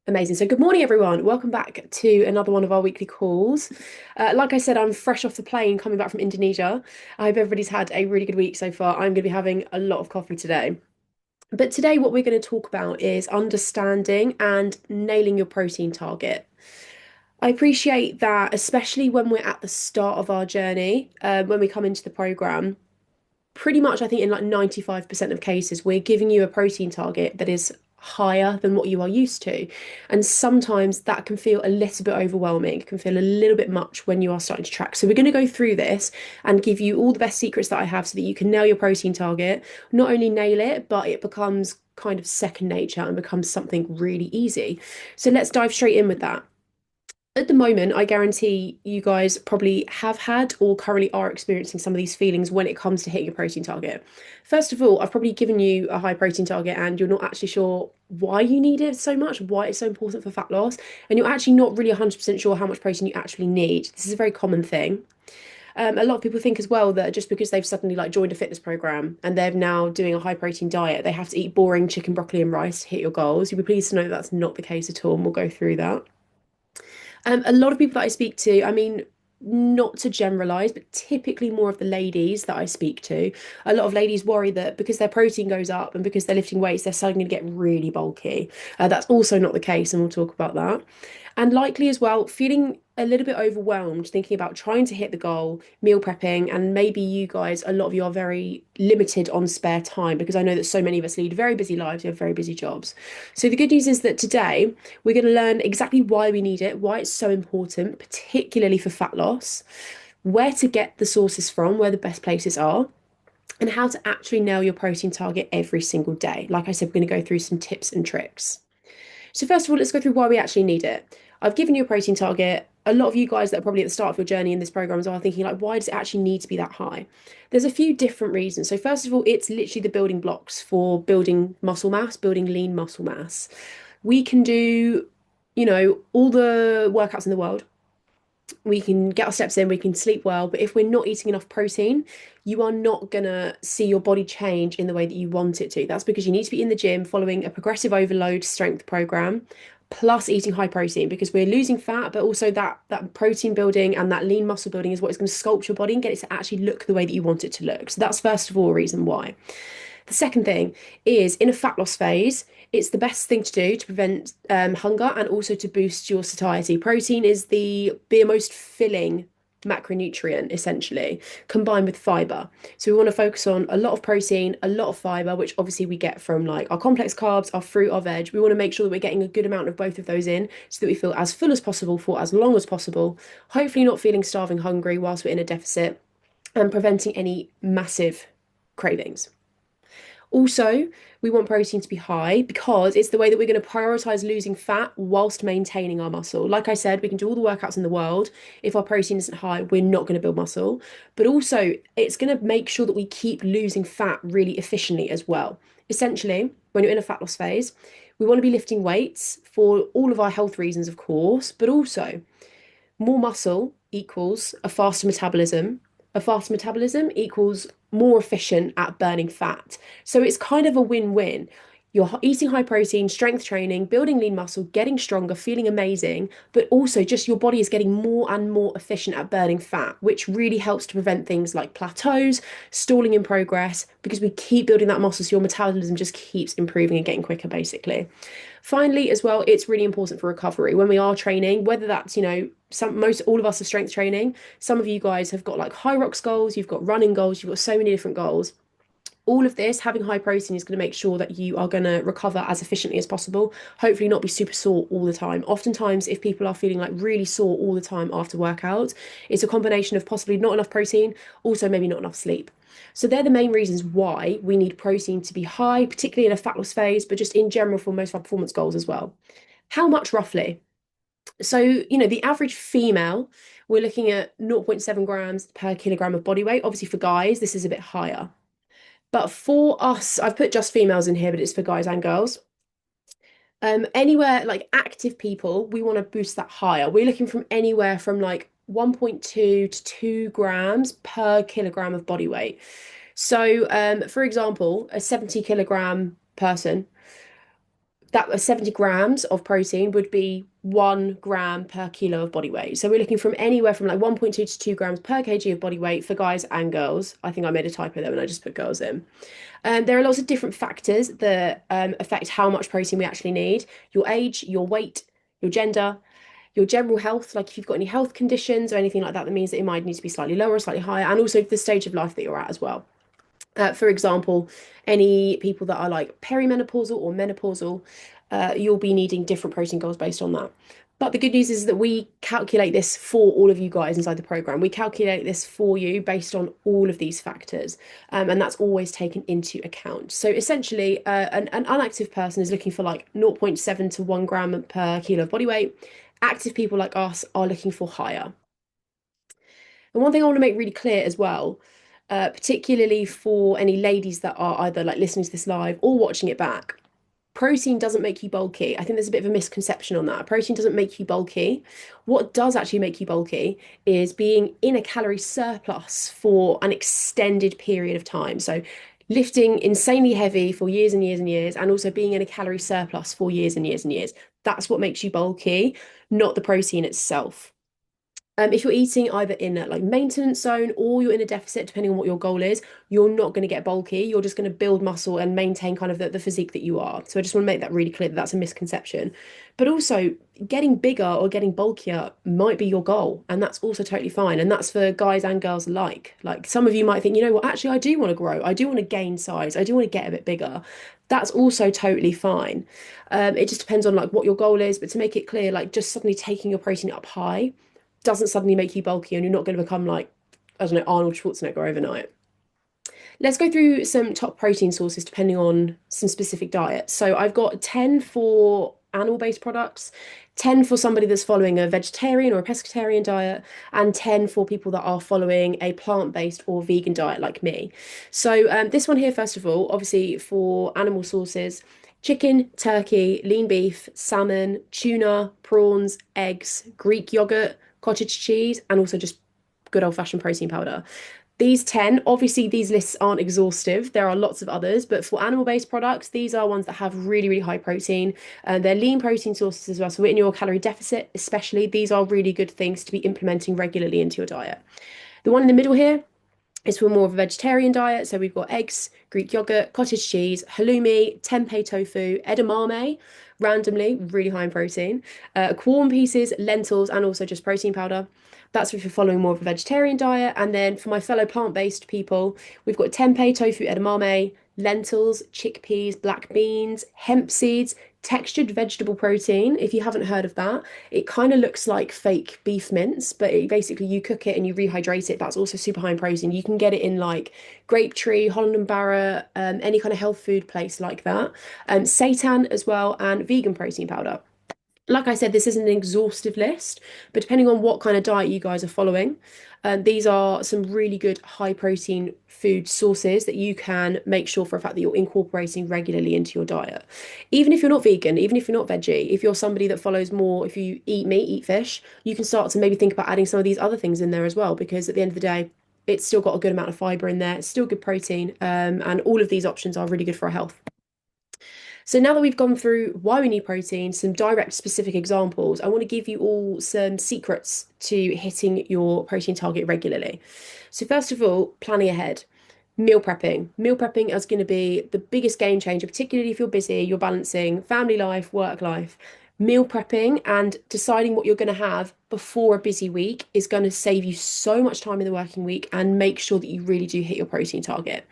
Amazing. So, good morning, everyone. Welcome back to another one of our weekly calls. Like I said, I'm fresh off the plane coming back from Indonesia. I hope everybody's had a really good week so far. I'm going to be having a lot of coffee today. But today, what we're going to talk about is understanding and nailing your protein target. I appreciate that, especially when we're at the start of our journey, when we come into the program. Pretty much, I think in like 95% of cases, we're giving you a protein target that is higher than what you are used to. And sometimes that can feel a little bit overwhelming. It can feel a little bit much when you are starting to track. So we're going to go through this and give you all the best secrets that I have so that you can nail your protein target. Not only nail it, but it becomes kind of second nature and becomes something really easy. So let's dive straight in with that. At the moment, I guarantee you guys probably have had or currently are experiencing some of these feelings when it comes to hitting a protein target. First of all, I've probably given you a high protein target and you're not actually sure why you need it so much, why it's so important for fat loss, and you're actually not really 100% sure how much protein you actually need. This is a very common thing. A lot of people think as well that just because they've suddenly like joined a fitness program and they're now doing a high protein diet, they have to eat boring chicken, broccoli, and rice to hit your goals. You'll be pleased to know that that's not the case at all, and we'll go through that. A lot of people that I speak to, I mean, not to generalize, but typically more of the ladies that I speak to, a lot of ladies worry that because their protein goes up and because they're lifting weights, they're suddenly going to get really bulky. That's also not the case, and we'll talk about that. And likely as well, feeling a little bit overwhelmed, thinking about trying to hit the goal, meal prepping, and maybe you guys, a lot of you are very limited on spare time because I know that so many of us lead very busy lives, we have very busy jobs. So the good news is that today we're going to learn exactly why we need it, why it's so important, particularly for fat loss, where to get the sources from, where the best places are, and how to actually nail your protein target every single day. Like I said, we're going to go through some tips and tricks. So first of all, let's go through why we actually need it. I've given you a protein target. A lot of you guys that are probably at the start of your journey in this program as well are thinking like, why does it actually need to be that high? There's a few different reasons. So first of all, it's literally the building blocks for building muscle mass, building lean muscle mass. We can do, all the workouts in the world. We can get our steps in, we can sleep well, but if we're not eating enough protein, you are not gonna see your body change in the way that you want it to. That's because you need to be in the gym following a progressive overload strength program, plus eating high protein because we're losing fat, but also that protein building and that lean muscle building is what is going to sculpt your body and get it to actually look the way that you want it to look. So that's first of all a reason why. The second thing is in a fat loss phase, it's the best thing to do to prevent hunger and also to boost your satiety. Protein is the most filling macronutrient essentially combined with fiber. So we want to focus on a lot of protein, a lot of fiber, which obviously we get from like our complex carbs, our fruit, our veg. We want to make sure that we're getting a good amount of both of those in so that we feel as full as possible for as long as possible, hopefully not feeling starving hungry whilst we're in a deficit and preventing any massive cravings. Also, we want protein to be high because it's the way that we're going to prioritize losing fat whilst maintaining our muscle. Like I said, we can do all the workouts in the world. If our protein isn't high, we're not going to build muscle. But also, it's going to make sure that we keep losing fat really efficiently as well. Essentially, when you're in a fat loss phase, we want to be lifting weights for all of our health reasons, of course, but also more muscle equals a faster metabolism. A faster metabolism equals more efficient at burning fat. So it's kind of a win-win. You're eating high protein, strength training, building lean muscle, getting stronger, feeling amazing, but also just your body is getting more and more efficient at burning fat, which really helps to prevent things like plateaus, stalling in progress, because we keep building that muscle so your metabolism just keeps improving and getting quicker, basically. Finally, as well, it's really important for recovery when we are training, whether that's, most all of us are strength training. Some of you guys have got like high rocks goals, you've got running goals, you've got so many different goals. All of this, having high protein is going to make sure that you are going to recover as efficiently as possible. Hopefully, not be super sore all the time. Oftentimes, if people are feeling like really sore all the time after workout, it's a combination of possibly not enough protein, also maybe not enough sleep. So they're the main reasons why we need protein to be high, particularly in a fat loss phase, but just in general for most of our performance goals as well. How much roughly? So, the average female, we're looking at zero point 0.7 grams per kilogram of body weight. Obviously, for guys, this is a bit higher. But for us, I've put just females in here, but it's for guys and girls. Anywhere like active people, we want to boost that higher. We're looking from anywhere from like 1.2 to 2 grams per kilogram of body weight. So, for example, a 70 kilogram person, that 70 grams of protein would be 1 gram per kilo of body weight. So we're looking from anywhere from like 1.2 to 2 grams per kg of body weight for guys and girls. I think I made a typo there when I just put girls in. There are lots of different factors that affect how much protein we actually need. Your age, your weight, your gender, your general health, like if you've got any health conditions or anything like that, that means that it might need to be slightly lower or slightly higher, and also the stage of life that you're at as well. For example, any people that are like perimenopausal or menopausal, you'll be needing different protein goals based on that. But the good news is that we calculate this for all of you guys inside the program. We calculate this for you based on all of these factors, and that's always taken into account. So essentially, an unactive person is looking for like zero point 0.7 to 1 gram per kilo of body weight. Active people like us are looking for higher. And one thing I want to make really clear as well, particularly for any ladies that are either like listening to this live or watching it back, protein doesn't make you bulky. I think there's a bit of a misconception on that. Protein doesn't make you bulky. What does actually make you bulky is being in a calorie surplus for an extended period of time. So lifting insanely heavy for years and years and years, and also being in a calorie surplus for years and years and years. That's what makes you bulky, not the protein itself. If you're eating either in a like maintenance zone or you're in a deficit, depending on what your goal is, you're not going to get bulky. You're just going to build muscle and maintain kind of the physique that you are. So I just want to make that really clear that that's a misconception. But also, getting bigger or getting bulkier might be your goal, and that's also totally fine. And that's for guys and girls alike. Like some of you might think, you know what, actually, I do want to grow. I do want to gain size. I do want to get a bit bigger. That's also totally fine. It just depends on like what your goal is. But to make it clear, like just suddenly taking your protein up high doesn't suddenly make you bulky and you're not going to become like, I don't know, Arnold Schwarzenegger overnight. Let's go through some top protein sources depending on some specific diets. So I've got 10 for animal-based products, 10 for somebody that's following a vegetarian or a pescatarian diet, and 10 for people that are following a plant-based or vegan diet like me. So this one here, first of all, obviously for animal sources, chicken, turkey, lean beef, salmon, tuna, prawns, eggs, Greek yogurt, cottage cheese, and also just good old-fashioned protein powder. These 10, obviously, these lists aren't exhaustive. There are lots of others, but for animal-based products, these are ones that have really, really high protein. They're lean protein sources as well. So in your calorie deficit, especially, these are really good things to be implementing regularly into your diet. The one in the middle here is for more of a vegetarian diet. So we've got eggs, Greek yogurt, cottage cheese, halloumi, tempeh tofu, edamame, randomly, really high in protein, quorn pieces, lentils, and also just protein powder. That's if you're following more of a vegetarian diet. And then for my fellow plant-based people, we've got tempeh, tofu, edamame, lentils, chickpeas, black beans, hemp seeds, textured vegetable protein. If you haven't heard of that, it kind of looks like fake beef mince, but basically you cook it and you rehydrate it. That's also super high in protein. You can get it in like Grapetree, Holland and Barrett, any kind of health food place like that. Seitan as well, and vegan protein powder. Like I said, this isn't an exhaustive list, but depending on what kind of diet you guys are following, these are some really good high protein food sources that you can make sure for a fact that you're incorporating regularly into your diet. Even if you're not vegan, even if you're not veggie, if you're somebody that follows more, if you eat meat, eat fish, you can start to maybe think about adding some of these other things in there as well, because at the end of the day, it's still got a good amount of fiber in there, it's still good protein, and all of these options are really good for our health. So now that we've gone through why we need protein, some direct specific examples, I want to give you all some secrets to hitting your protein target regularly. So first of all, planning ahead. Meal prepping. Meal prepping is going to be the biggest game changer, particularly if you're busy, you're balancing family life, work life. Meal prepping and deciding what you're going to have before a busy week is going to save you so much time in the working week and make sure that you really do hit your protein target.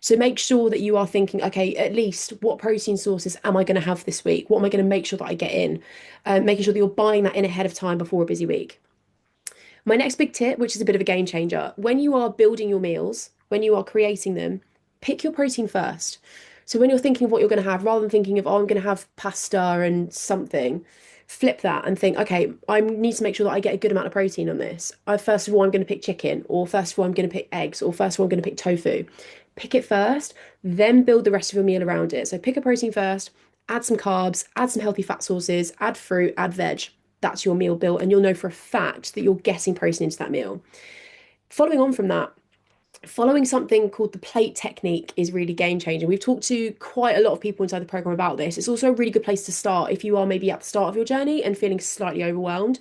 So make sure that you are thinking, okay, at least what protein sources am I going to have this week? What am I going to make sure that I get in? Making sure that you're buying that in ahead of time before a busy week. My next big tip, which is a bit of a game changer, when you are building your meals, when you are creating them, pick your protein first. So when you're thinking of what you're going to have, rather than thinking of, oh, I'm going to have pasta and something, flip that and think, okay, I need to make sure that I get a good amount of protein on this. First of all, I'm going to pick chicken, or first of all, I'm going to pick eggs, or first of all, I'm going to pick tofu. Pick it first, then build the rest of your meal around it. So pick a protein first, add some carbs, add some healthy fat sources, add fruit, add veg. That's your meal built, and you'll know for a fact that you're getting protein into that meal. Following on from that, Following something called the plate technique is really game changing. We've talked to quite a lot of people inside the program about this. It's also a really good place to start if you are maybe at the start of your journey and feeling slightly overwhelmed.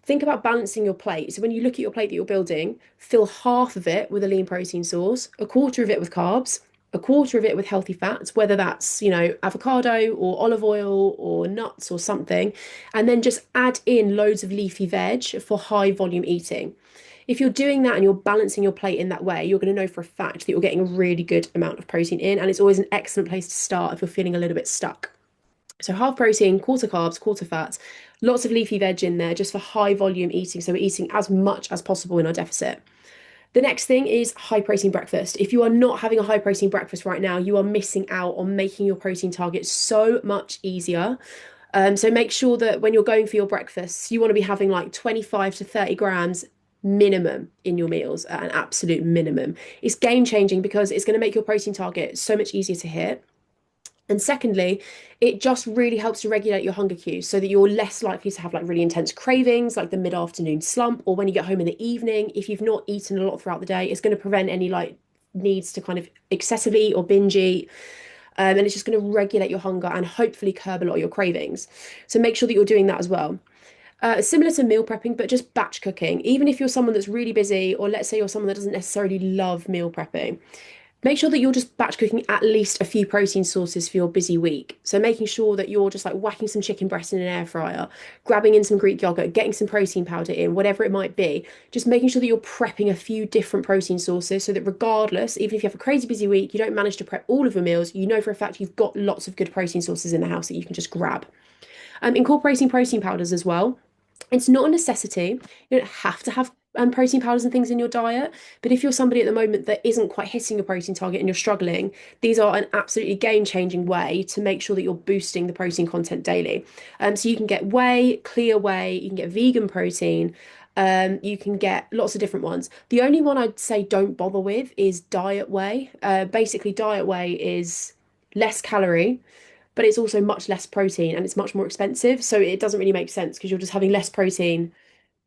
Think about balancing your plate. So when you look at your plate that you're building, fill half of it with a lean protein source, a quarter of it with carbs, a quarter of it with healthy fats, whether that's, avocado or olive oil or nuts or something, and then just add in loads of leafy veg for high volume eating. If you're doing that and you're balancing your plate in that way, you're going to know for a fact that you're getting a really good amount of protein in, and it's always an excellent place to start if you're feeling a little bit stuck. So half protein, quarter carbs, quarter fats, lots of leafy veg in there just for high volume eating. So we're eating as much as possible in our deficit. The next thing is high protein breakfast. If you are not having a high protein breakfast right now, you are missing out on making your protein target so much easier. So make sure that when you're going for your breakfasts, you want to be having like 25 to 30 grams minimum in your meals at an absolute minimum. It's game changing because it's going to make your protein target so much easier to hit. And secondly, it just really helps to regulate your hunger cues so that you're less likely to have like really intense cravings, like the mid-afternoon slump, or when you get home in the evening. If you've not eaten a lot throughout the day, it's going to prevent any like needs to kind of excessively eat or binge eat. And it's just going to regulate your hunger and hopefully curb a lot of your cravings. So make sure that you're doing that as well. Similar to meal prepping, but just batch cooking. Even if you're someone that's really busy, or let's say you're someone that doesn't necessarily love meal prepping, make sure that you're just batch cooking at least a few protein sources for your busy week. So making sure that you're just like whacking some chicken breast in an air fryer, grabbing in some Greek yogurt, getting some protein powder in, whatever it might be. Just making sure that you're prepping a few different protein sources so that regardless, even if you have a crazy busy week, you don't manage to prep all of your meals, you know for a fact you've got lots of good protein sources in the house that you can just grab. Incorporating protein powders as well. It's not a necessity. You don't have to have protein powders and things in your diet. But if you're somebody at the moment that isn't quite hitting your protein target and you're struggling, these are an absolutely game-changing way to make sure that you're boosting the protein content daily. So you can get whey, clear whey, you can get vegan protein. You can get lots of different ones. The only one I'd say don't bother with is diet whey. Basically, diet whey is less calorie, but it's also much less protein and it's much more expensive. So it doesn't really make sense because you're just having less protein,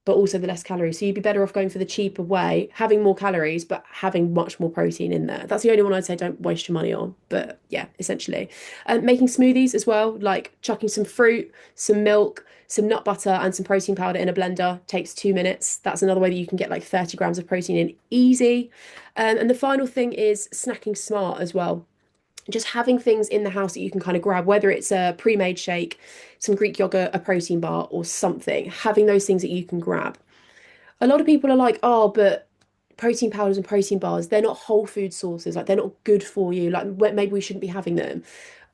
but also the less calories. So you'd be better off going for the cheaper way, having more calories, but having much more protein in there. That's the only one I'd say don't waste your money on. But yeah, essentially. Making smoothies as well, like chucking some fruit, some milk, some nut butter, and some protein powder in a blender takes 2 minutes. That's another way that you can get like 30 grams of protein in easy. And the final thing is snacking smart as well, just having things in the house that you can kind of grab, whether it's a pre-made shake, some Greek yogurt, a protein bar, or something, having those things that you can grab. A lot of people are like, oh, but protein powders and protein bars, they're not whole food sources, like they're not good for you, like maybe we shouldn't be having them.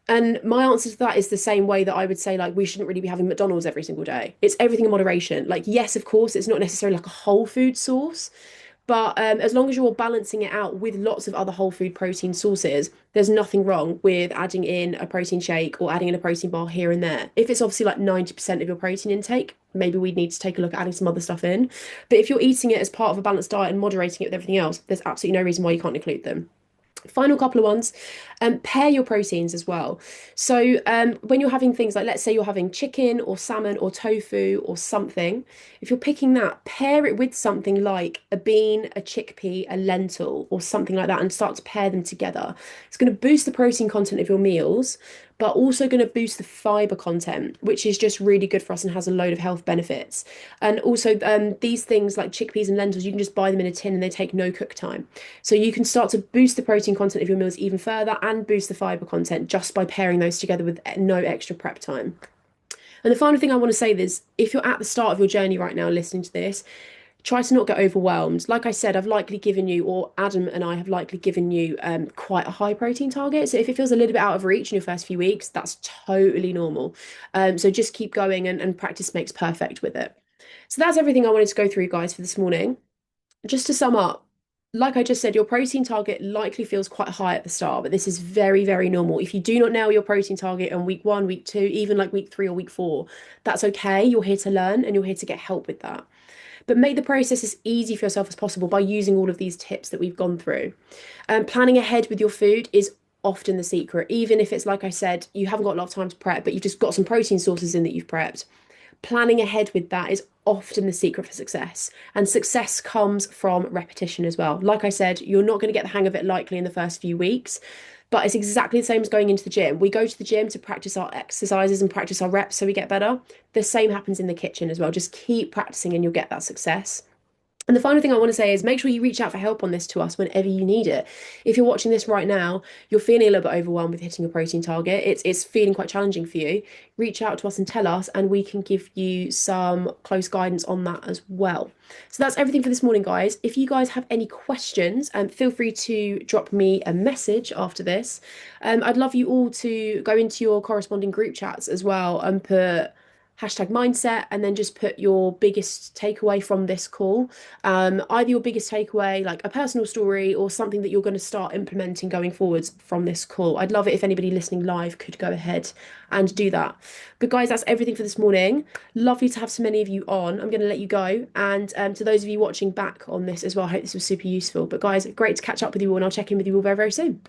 And my answer to that is the same way that I would say, like, we shouldn't really be having McDonald's every single day. It's everything in moderation. Like, yes, of course, it's not necessarily like a whole food source, but as long as you're balancing it out with lots of other whole food protein sources, there's nothing wrong with adding in a protein shake or adding in a protein bar here and there. If it's obviously like 90% of your protein intake, maybe we need to take a look at adding some other stuff in. But if you're eating it as part of a balanced diet and moderating it with everything else, there's absolutely no reason why you can't include them. Final couple of ones, pair your proteins as well. So when you're having things like, let's say you're having chicken or salmon or tofu or something, if you're picking that, pair it with something like a bean, a chickpea, a lentil, or something like that, and start to pair them together. It's going to boost the protein content of your meals, but also going to boost the fiber content, which is just really good for us and has a load of health benefits. And also, these things like chickpeas and lentils, you can just buy them in a tin and they take no cook time. So you can start to boost the protein content of your meals even further and boost the fiber content just by pairing those together with no extra prep time. And the final thing I want to say is if you're at the start of your journey right now listening to this, try to not get overwhelmed. Like I said, I've likely given you, or Adam and I have likely given you quite a high protein target. So if it feels a little bit out of reach in your first few weeks, that's totally normal. So just keep going and practice makes perfect with it. So that's everything I wanted to go through, guys, for this morning. Just to sum up, like I just said, your protein target likely feels quite high at the start, but this is very, very normal. If you do not nail your protein target on week 1, week 2, even like week 3 or week 4, that's okay. You're here to learn and you're here to get help with that. But make the process as easy for yourself as possible by using all of these tips that we've gone through. Planning ahead with your food is often the secret, even if it's like I said, you haven't got a lot of time to prep, but you've just got some protein sources in that you've prepped. planning ahead with that is often the secret for success. And success comes from repetition as well. Like I said, you're not going to get the hang of it likely in the first few weeks, but it's exactly the same as going into the gym. We go to the gym to practice our exercises and practice our reps so we get better. The same happens in the kitchen as well. Just keep practicing and you'll get that success. And the final thing I want to say is make sure you reach out for help on this to us whenever you need it. If you're watching this right now, you're feeling a little bit overwhelmed with hitting a protein target, it's feeling quite challenging for you, reach out to us and tell us, and we can give you some close guidance on that as well. So that's everything for this morning, guys. If you guys have any questions, feel free to drop me a message after this. I'd love you all to go into your corresponding group chats as well and put #mindset and then just put your biggest takeaway from this call. Either your biggest takeaway, like a personal story, or something that you're going to start implementing going forwards from this call. I'd love it if anybody listening live could go ahead and do that. But guys, that's everything for this morning. Lovely to have so many of you on. I'm going to let you go. And to those of you watching back on this as well, I hope this was super useful. But guys, great to catch up with you all, and I'll check in with you all very, very soon.